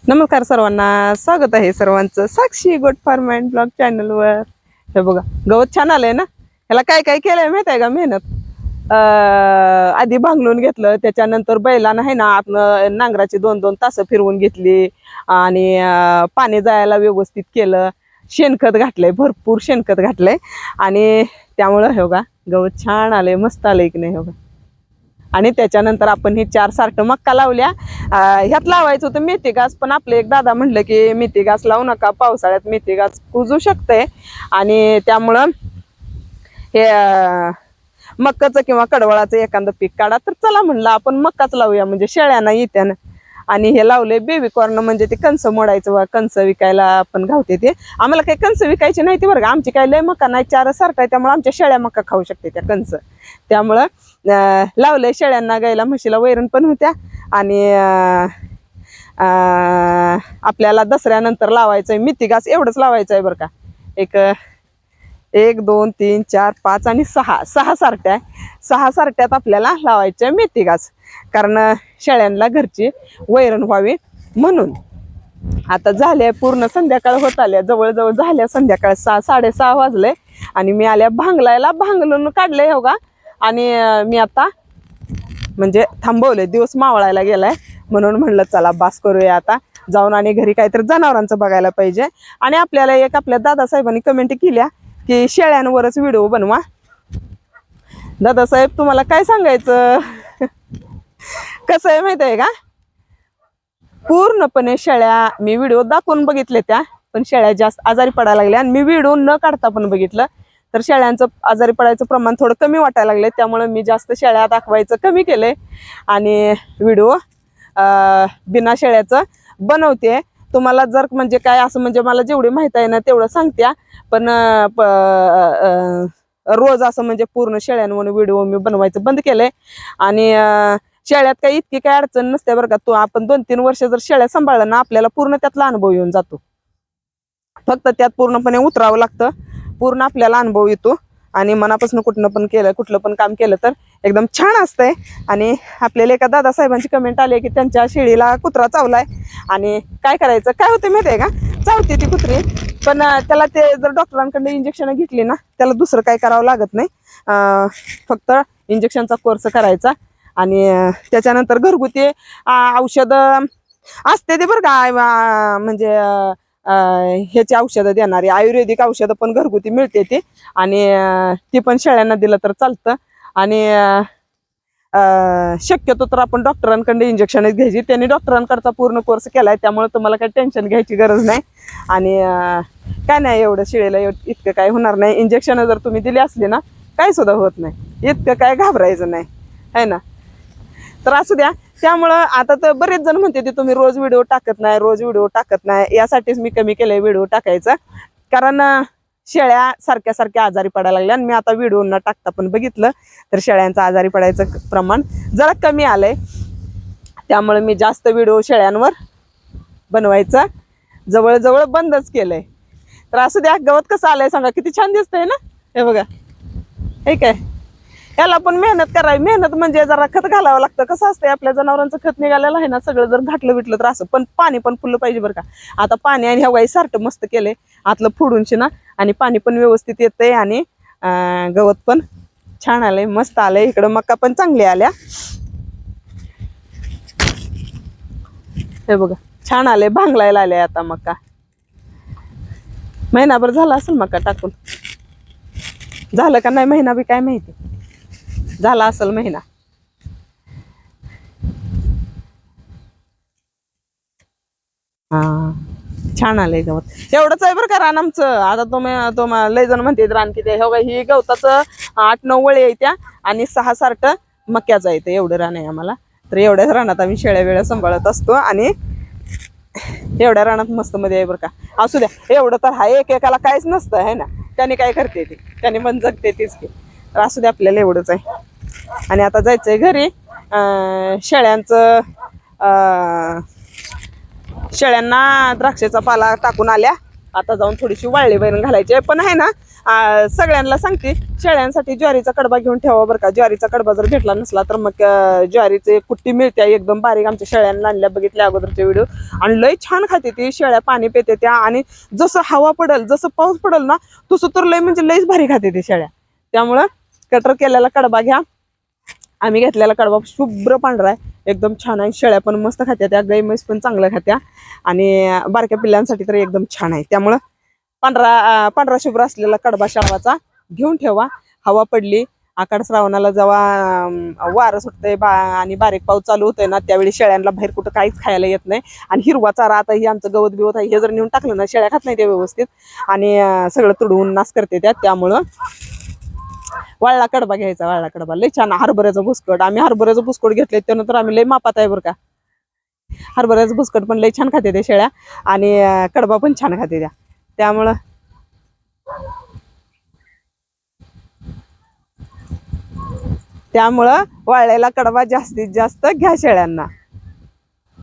नमस्कार सर्वांना, स्वागत आहे सर्वांचं साक्षी गोट फार्म अँड ब्लॉग चॅनलवर. हे बघा, गवत छान आलंय ना. ह्याला काय काय केलंय माहित आहे का? मेहनत आधी भांगलून घेतलं, त्याच्यानंतर बैलानं आहे ना आतनं नांगराची 2-2 तास फिरवून घेतली आणि पाणी जायला व्यवस्थित केलं. शेणखत घातलंय, भरपूर शेणखत घातलंय आणि त्यामुळं हे बघा गवत छान आलंय, मस्त आलंय की नाही. हे बघा, आणि त्याच्यानंतर आपण ही 4 सार्ट मक्का लावल्या. ह्यात लावायचं होतं मेथी घास, पण आपले एक दादा म्हणलं की मेथी घास लावू नका, पावसाळ्यात मेथी घास कुजू शकते आणि त्यामुळं हे मक्काचं किंवा कडवळाचं एखादं पीक काढा. तर चला म्हणलं आपण मक्काच लावूया, म्हणजे शेळ्यांना येत्यानं. आणि हे लावले बेबी कॉर्न, म्हणजे ते कणस मोडायचं, कणस विकायला आपण घावते ते. आम्हाला काही कणस विकायचे नाही ते बरं का, आमची काही लय मका नाही, 4 सार्ट आहे, त्यामुळे आमच्या शेळ्या मका खाऊ शकते त्या कणस. त्यामुळं लावलंय शेळ्यांना, गायला म्हशीला वैरण पण होत्या. आणि आपल्याला दसऱ्यानंतर लावायचंय मेथी घास, एवढंच लावायचं आहे बरं का. 1 2 3 4 5 आणि 6 सार्ट्या आहे. 6 सार्ट्यात आपल्याला लावायचं आहे मेथी घास, कारण शेळ्यांना घरची वैरण व्हावी म्हणून. आता झाले पूर्ण संध्याकाळ होत आल्या, जवळजवळ झाल्या संध्याकाळ 6-6:30 वाजले आणि मी आल्या भांगलायला, भांगलून काढले हो का. आणि मी आता म्हणजे थांबवले, दिवस मावळायला गेलाय म्हणून म्हणलं चला बास करूया आता जाऊन, आणि घरी काहीतरी जनावरांचं बघायला पाहिजे. आणि आपल्याला एक आपल्या दादासाहेबांनी कमेंट केल्या की शेळ्यांवरच व्हिडिओ बनवा. दादासाहेब, तुम्हाला काय सांगायचं कसं आहे माहिती आहे का, पूर्णपणे शेळ्या मी व्हिडिओ दाखवून बघितले त्या, पण शेळ्या जास्त आजारी पडायला लागल्या. आणि मी व्हिडिओ न काढता पण बघितलं, तर शेळ्यांचं आजारी पडायचं प्रमाण थोडं कमी वाटायला लागले. त्यामुळे मी जास्त शेळ्या दाखवायचं कमी केलंय आणि व्हिडिओ बिना शेळ्याचं बनवते. तुम्हाला जर म्हणजे काय असं, म्हणजे मला जेवढी माहिती आहे ना तेवढं सांगत्या, पण रोज असं म्हणजे पूर्ण शेळ्यांवर व्हिडिओ मी बनवायचं बंद केलंय. आणि शेळ्यात काही इतकी काही अडचण नसते बरं का. तो आपण 2-3 वर्ष जर शेळ्या सांभाळलं ना, आपल्याला पूर्ण त्यातला अनुभव येऊन जातो. फक्त त्यात पूर्णपणे उतरावं लागतं, पूर्ण आपल्याला अनुभव येतो. आणि मनापासून कुठलं पण काम केलं तर एकदम छान असतंय. आणि आपल्याला एका दादासाहेबांची कमेंट आली की त्यांच्या शेळीला कुत्रा चावलाय आणि काय करायचं. काय होतं माहिती आहे का, चावते ती कुत्री, पण त्याला ते जर डॉक्टरांकडे इंजेक्शन घेतली ना, त्याला दुसरं काय करावं लागत नाही. फक्त इंजेक्शनचा कोर्स करायचा आणि त्याच्यानंतर घरगुती औषधं असते ते बरं का. म्हणजे ह्याची औषधं देणारी आयुर्वेदिक औषधं पण घरगुती मिळते ती, आणि ती पण शेळ्यांना दिलं तर चालतं. आणि शक्यतो तर आपण डॉक्टरांकडे इंजेक्शनच घ्यायची. त्यांनी डॉक्टरांकडचा पूर्ण कोर्स केलाय, त्यामुळे तुम्हाला काही टेन्शन घ्यायची गरज नाही. आणि काय नाही, एवढं शेळीला इतकं काय होणार नाही. इंजेक्शन जर तुम्ही दिली असली ना, काही सुद्धा होत नाही, इतकं काय घाबरायचं नाही, आहे ना. तर असू द्या. त्यामुळं आता तर बरेच जण म्हणते की तुम्ही रोज व्हिडिओ टाकत नाही, रोज व्हिडिओ टाकत नाही. यासाठीच मी कमी केलंय व्हिडिओ टाकायचा, कारण शेळ्या सारख्या सारख्या आजारी पडायला लागल्या. आणि मी आता व्हिडिओ न टाकता पण बघितलं तर शेळ्यांचं आजारी पडायचं प्रमाण जरा कमी आलंय. त्यामुळे मी जास्त व्हिडिओ शेळ्यांवर बनवायचं जवळजवळ बंदच केलंय. तर असू द्या. गवत कसं आलंय सांगा, किती छान दिसतंय ना. हे बघा, हे काय, याला पण मेहनत करावी. मेहनत म्हणजे जरा खत घालावं लागतं. कसं असतंय, आपल्या जनावरांचं खत निघालेलं आहे ना, सगळं जर घातलं बिटलं तर असं, पण पाणी पण फुललं पाहिजे बरं का. आता पाणी आणि हवाई सारखं मस्त केलंय आतलं फोडूनशी ना, आणि पाणी पण व्यवस्थित येतंय आणि गवत पण छान आलंय, मस्त आलंय. इकडं मका पण चांगली आल्या. हे बघा, छान आले, भांगलायला आले आता मका. महिनाभर झाला असेल मका टाकून, झालं का नाही महिना बी काय माहिती, झाला असेल महिना. हा, छान आलंय गवत. एवढंच आहे बरं का रान आमचं. आता तुम्ही लय जण म्हणते रान किती आहे. हो, ही गवताचं 8-9 वळी आहे त्या, आणि 6 सार्ट मक्याचं आहे. एवढं रान आहे आम्हाला. तर एवढ्याच रानात आम्ही शेळ्या वेळा सांभाळत असतो, आणि एवढ्या रानात मस्त मध्ये आहे बरं का. असू द्या, एवढं तर हा एकेकाला काहीच नसतं आहे ना, त्याने काय करते ती, त्याने पण जगते तीच की. तर असू द्या, आपल्याला एवढंच आहे. आणि आता जायचंय घरी. शेळ्यांना द्राक्षाचा पाला टाकून आल्या, आता जाऊन थोडीशी वाळली वैरण घालायची आहे. पण आहे ना सगळ्यांना सांगते, शेळ्यांसाठी ज्वारीचा कडबा घेऊन ठेवा बरं का. ज्वारीचा कडबा जर भेटला नसला तर मग ज्वारीचे कुट्टी मिळते एकदम बारीक. आमच्या शेळ्यांना आणल्या, बघितल्या अगोदरचे व्हिडिओ, आणि लय छान खाते ती. शेळ्या पाणी पिते त्या, आणि जसं हवा पडल, जसं पाऊस पडल ना, तसं तर लय म्हणजे लयच भारी खाते ती शेळ्या. त्यामुळं कटर केलेला कडबा घ्या. आम्ही घेतलेला कडबा शुभ्र पांढरा आहे, एकदम छान आहे. शेळ्या पण मस्त खात्या, त्या गाई म्हैस पण चांगल्या खात्या, आणि बारक्या पिल्लांसाठी तर एकदम छान आहे. त्यामुळं पांढरा शुभ्र असलेला कडबा शाळवाचा घेऊन ठेवा. हवा पडली, आकाड श्रावणाला जेव्हा वारं सुटतंय आणि बारीक पाऊस चालू होतोय ना, त्यावेळी शेळ्यांना बाहेर कुठं काहीच खायला येत नाही. आणि हिरवा चारा, आता ही आमचं गवत बिवत आहे, हे जर नेऊन टाकलं ना, शेळ्या खात नाही ते व्यवस्थित, आणि सगळं तुडवून नाश करते त्या. त्यामुळं वाळला कडबा घ्यायचा. वाळला कडबा लय छान. हरभऱ्याचं भुसकट, आम्ही हरभऱ्याचं भुसकट घेतले, त्यानंतर आम्ही लय मापात आहे बरं का. हरभऱ्याचं भुसकट पण लय छान खाते त्या शेळ्या, आणि कडबा पण छान खाते त्या. त्यामुळं वाळलेला कडबा जास्तीत जास्त घ्या शेळ्यांना.